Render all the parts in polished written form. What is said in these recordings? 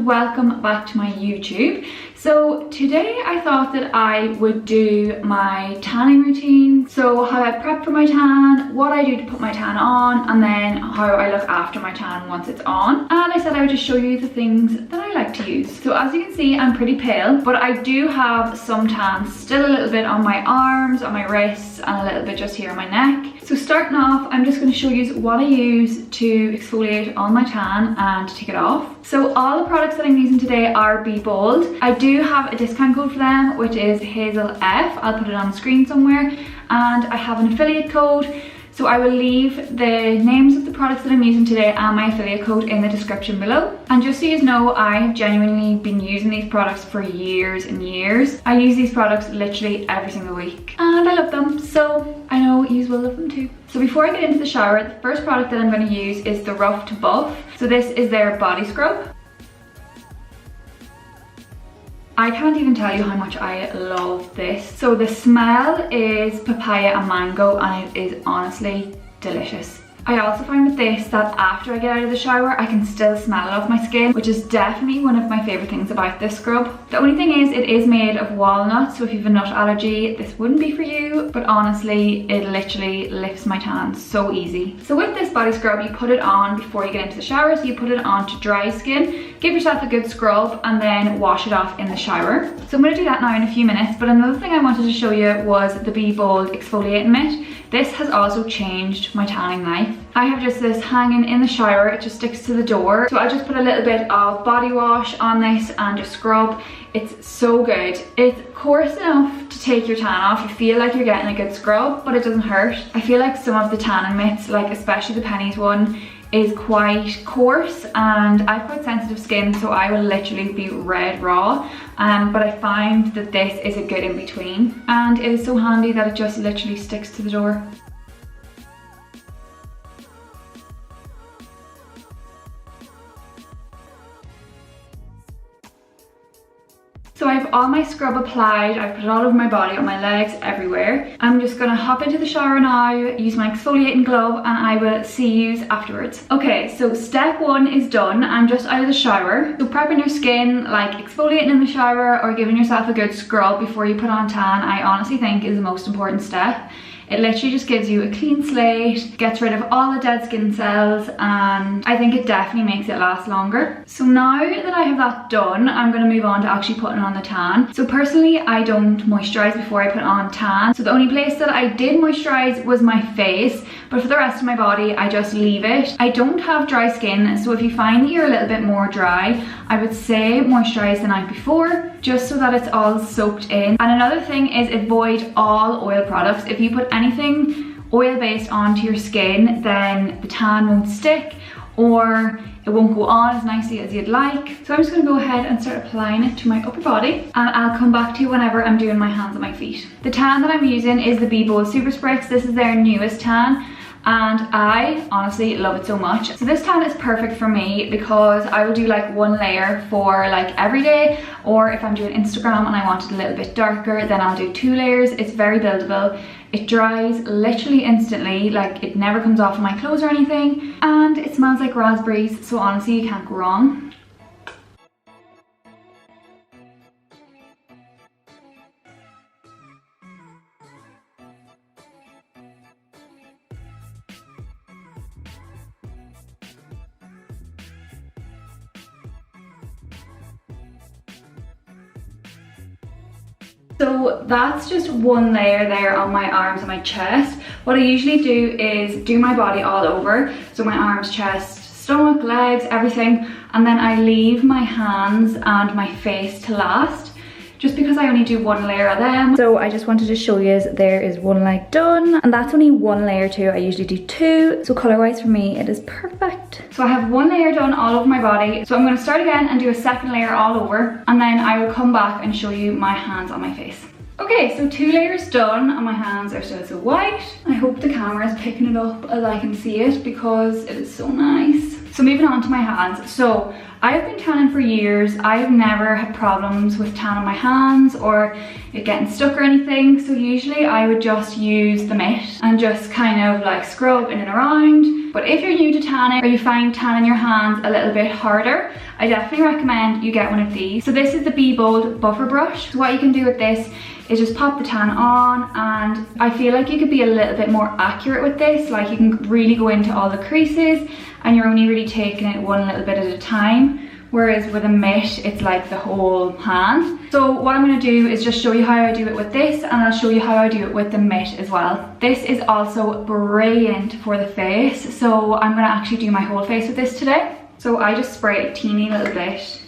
Welcome back to my YouTube. So today I thought that I would do my tanning routine. So how I prep for my tan, what I do to put my tan on, and then how I look after my tan once it's on. And I said I would just show you the things that I like to use. So as you can see, I'm pretty pale, but I do have some tan still a little bit on my arms, on my wrists, and a little bit just here on my neck. So starting off, I'm just going to show you what I use to exfoliate on my tan and to take it off. So all the products that I'm using today are BBOLD. I do have a discount code for them, which is Hazel F. I'll put it on the screen somewhere, and I have an affiliate code. So I will leave the names of the products that I'm using today and my affiliate code in the description below. And just so you know, I've genuinely been using these products for years and years. I use these products literally every single week and I love them, so I know you will love them too. So before I get into the shower, the first product that I'm going to use is the Rough to Buff. So this is their body scrub. I can't even tell you how much I love this. So the smell is papaya and mango, and it is honestly delicious. I also find with this that after I get out of the shower, I can still smell it off my skin, which is definitely one of my favorite things about this scrub. The only thing is it is made of walnut, so if you have a nut allergy, this wouldn't be for you, but honestly, it literally lifts my tan so easy. So with this body scrub, you put it on before you get into the shower, so you put it on to dry skin, give yourself a good scrub, and then wash it off in the shower. So I'm going to do that now in a few minutes, but another thing I wanted to show you was the BBOLD Exfoliating Mitt. This has also changed my tanning life. I have just this hanging in the shower, it just sticks to the door. So I just put a little bit of body wash on this and just scrub. It's so good. It's coarse enough to take your tan off. You feel like you're getting a good scrub, but it doesn't hurt. I feel like some of the tanning mitts, like especially the Pennies one, is quite coarse, and I have quite sensitive skin, so I will literally be red raw. But I find that this is a good in between, and it is so handy that it just literally sticks to the door. So I have all my scrub applied, I've put it all over my body, on my legs, everywhere. I'm just gonna hop into the shower now, use my exfoliating glove, and I will see you afterwards. Okay, so step one is done. I'm just out of the shower. So prepping your skin, like exfoliating in the shower or giving yourself a good scrub before you put on tan, I honestly think is the most important step. It literally just gives you a clean slate, gets rid of all the dead skin cells, and I think it definitely makes it last longer. So now that I have that done, I'm going to move on to actually putting on the tan. So personally, I don't moisturize before I put on tan. So the only place that I did moisturize was my face, but for the rest of my body, I just leave it. I don't have dry skin, so if you find that you're a little bit more dry, I would say moisturize the night before, just so that it's all soaked in. And another thing is avoid all oil products. If you put anything oil-based onto your skin, then the tan won't stick, or it won't go on as nicely as you'd like. So I'm just gonna go ahead and start applying it to my upper body, and I'll come back to you whenever I'm doing my hands and my feet. The tan that I'm using is the BBOLD Super Spritz. This is their newest tan, and I honestly love it so much. So this tan is perfect for me because I will do like one layer for like every day, or if I'm doing Instagram and I want it a little bit darker, then I'll do 2 layers. It's very buildable. It dries literally instantly, like it never comes off of my clothes or anything, and it smells like raspberries, so honestly you can't go wrong. So that's just one layer there on my arms and my chest. What I usually do is do my body all over, so my arms, chest, stomach, legs, everything, and then I leave my hands and my face to last, just because I only do one layer of them. So I just wanted to show you there is one leg done, and that's only one layer too. I usually do 2, so color wise for me it is perfect. So I have one layer done all over my body, so I'm going to start again and do a second layer all over, and then I will come back and show you my hands on my face. Okay, so 2 layers done and my hands are still so white. I hope the camera is picking it up as I can see it because it is so nice. So moving on to my hands. So I've been tanning for years. I've never had problems with tan on my hands or it getting stuck or anything. So usually I would just use the mitt and just kind of like scrub in and around. But if you're new to tanning or you find tanning your hands a little bit harder, I definitely recommend you get one of these. So this is the BBOLD buffer brush. So what you can do with this is just pop the tan on, and I feel like you could be a little bit more accurate with this. Like you can really go into all the creases and you're only really taking it one little bit at a time. Whereas with a mitt, it's like the whole hand. So what I'm gonna do is just show you how I do it with this, and I'll show you how I do it with the mitt as well. This is also brilliant for the face. So I'm gonna actually do my whole face with this today. So I just spray a teeny little bit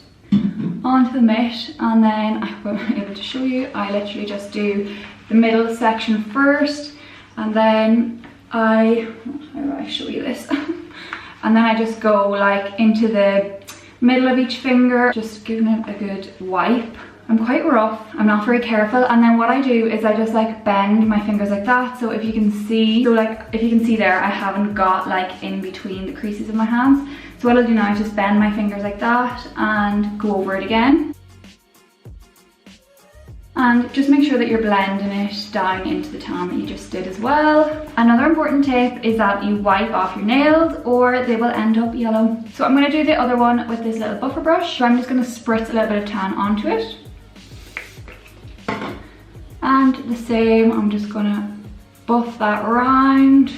onto the mitt, and then I won't be able to show you. I literally just do the middle section first, and then how do I show you this? And then I just go like into the middle of each finger, just giving it a good wipe. I'm quite rough, I'm not very careful, and then what I do is I just like bend my fingers like that. So if you can see, there, I haven't got like in between the creases of my hands. So what I'll do now is just bend my fingers like that and go over it again. And just make sure that you're blending it down into the tan that you just did as well. Another important tip is that you wipe off your nails or they will end up yellow. So I'm going to do the other one with this little buffer brush. So I'm just going to spritz a little bit of tan onto it. And the same, I'm just going to buff that around.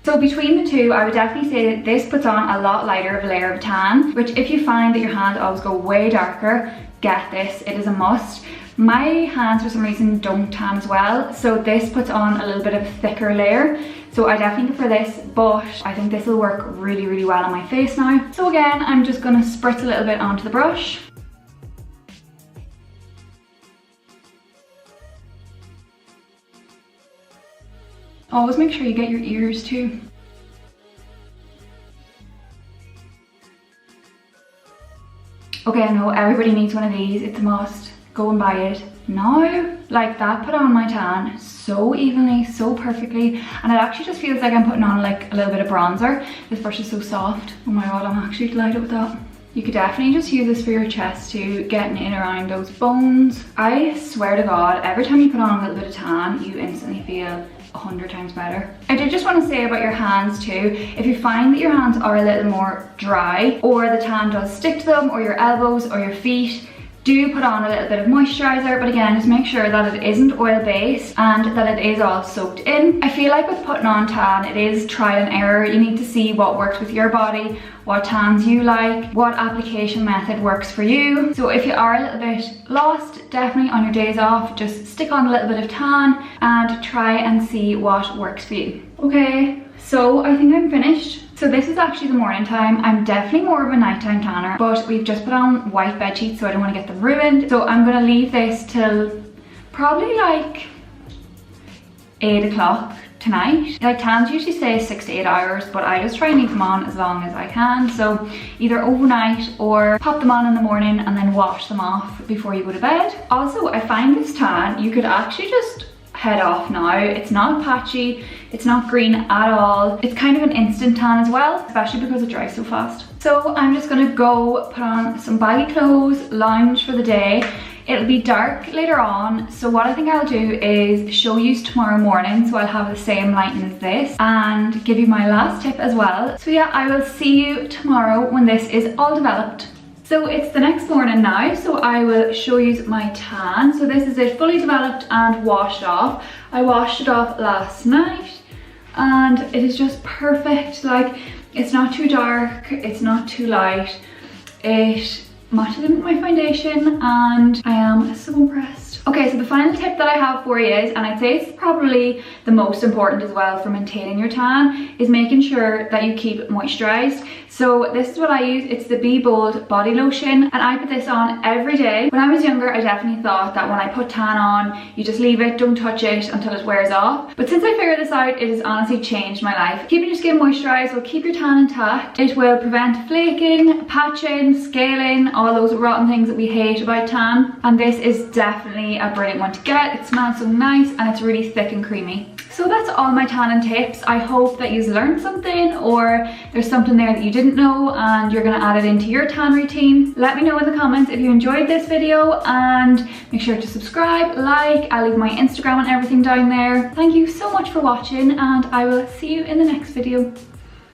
So between the two, I would definitely say that this puts on a lot lighter of a layer of tan, which if you find that your hands always go way darker, get this, it is a must. My hands for some reason don't tan as well, so this puts on a little bit of a thicker layer. So I definitely prefer this, but I think this will work really, really well on my face now. So again, I'm just gonna spritz a little bit onto the brush. Always make sure you get your ears too. Okay, I know everybody needs one of these, it's a must. Go and buy it now. Like that put on my tan so evenly, so perfectly, and it actually just feels like I'm putting on like a little bit of bronzer. This brush is so soft. Oh my god, I'm actually delighted with that. You could definitely just use this for your chest too, getting in around those bones. I swear to god, every time you put on a little bit of tan, you instantly feel 100 times better. I did just want to say about your hands too, if you find that your hands are a little more dry or the tan does stick to them, or your elbows or your feet, do put on a little bit of moisturizer, but again, just make sure that it isn't oil based and that it is all soaked in. I feel like with putting on tan, it is trial and error. You need to see what works with your body, what tans you like, what application method works for you. So if you are a little bit lost, definitely on your days off, just stick on a little bit of tan and try and see what works for you. Okay, so I think I'm finished. So this is actually the morning time. I'm definitely more of a nighttime tanner, but we've just put on white bed sheets, so I don't want to get them ruined. So I'm gonna leave this till probably like 8 o'clock tonight. Like tans usually say 6 to 8 hours, but I just try and leave them on as long as I can. So either overnight or pop them on in the morning and then wash them off before you go to bed. Also, I find this tan, you could actually just head off now. It's not patchy, it's not green at all. It's kind of an instant tan as well, especially because it dries so fast. So I'm just gonna go put on some baggy clothes, lounge for the day. It'll be dark later on, so what I think I'll do is show you tomorrow morning, so I'll have the same lighting as this, and give you my last tip as well. So yeah, I will see you tomorrow when this is all developed. So it's the next morning now, so I will show you my tan. So this is it, fully developed and washed off. I washed it off last night and it is just perfect. Like, it's not too dark, it's not too light. It matches in with my foundation and I am so impressed. Okay, so the final tip that I have for you is, and I'd say it's probably the most important as well for maintaining your tan, is making sure that you keep moisturized. So this is what I use. It's the BBOLD body lotion, and I put this on every day. When I was younger, I definitely thought that when I put tan on, you just leave it, don't touch it until it wears off. But since I figured this out, it has honestly changed my life. Keeping your skin moisturized will keep your tan intact. It will prevent flaking, patching, scaling, all those rotten things that we hate about tan. And this is definitely a brilliant one to get. It smells so nice and it's really thick and creamy. So that's all my tanning tips. I hope that you've learned something, or there's something there that you didn't know and you're gonna add it into your tan routine. Let me know in the comments if you enjoyed this video, and make sure to subscribe, like, I'll leave my Instagram and everything down there. Thank you so much for watching, and I will see you in the next video.